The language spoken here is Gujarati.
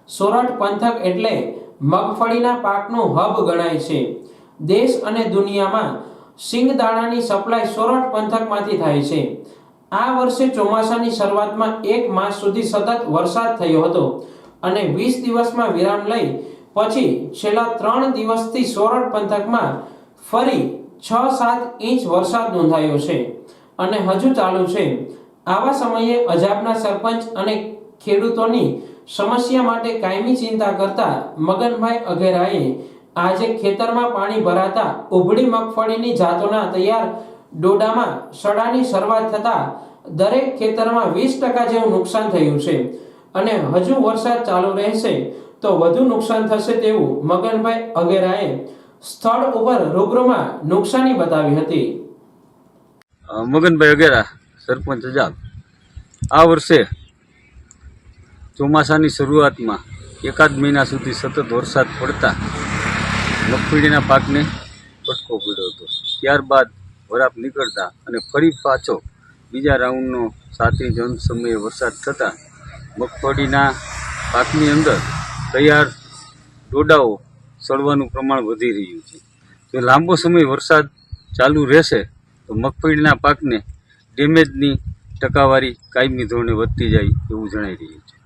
સોરઠ પંથક એટલે મગફળીના પાકનું હબ ગણાય છે। દેશ અને દુનિયામાં સિંગદાણાની સપ્લાય સોરઠ પંથકમાંથી થાય છે। આ વર્ષે ચોમાસાની શરૂઆતમાં 1 માસ સુધી સતત વરસાદ થયો હતો અને 20 દિવસમાં વિરામ લઈ પછી છેલ્લા 3 દિવસથી સોરઠ પંથકમાં ફરી 6-7 ઇંચ વરસાદ નોંધાયો છે અને હજુ ચાલુ છે। આવા સમયે અજાપના સરપંચ અને ખેડૂતોની સમસ્યા માટે કાયમી ચિંતા કરતા મગનભાઈ અઘેરાએ આજે ખેતરમાં પાણી ભરાતા ઉભળી મગફળીની જાતોના તૈયાર ડોડામાં સડાની શરૂઆત થતા દરેક ખેતરમાં 20% જેવું નુકસાન થયું છે અને હજુ વરસાદ ચાલુ રહેશે તો વધુ નુકસાન થશે તેવું મગનભાઈ અઘેરાએ સ્થળ ઉપર રૂબરૂમાં નુકસાની બતાવી હતી। મગનભાઈ અઘેરા, સરપંચ અજાપ। આ વર્ષે ચોમાસાની શરૂઆતમાં 1 મહિના સુધી સતત વરસાદ પડતા મગફળીના પાકને ફટકો પડ્યો હતો। ત્યારબાદ વરાપ નીકળતા અને ફરી પાછો બીજા રાઉન્ડનો 7 ઇંચ અંત સમયે વરસાદ થતાં મગફળીના પાકની અંદર તૈયાર ડોડાઓ સડવાનું પ્રમાણ વધી રહ્યું છે। જો લાંબો સમય વરસાદ ચાલુ રહેશે તો મગફળીના પાકને ડેમેજની ટકાવારી કાયમી ધોરણે વધતી જાય એવું જણાઈ રહ્યું છે।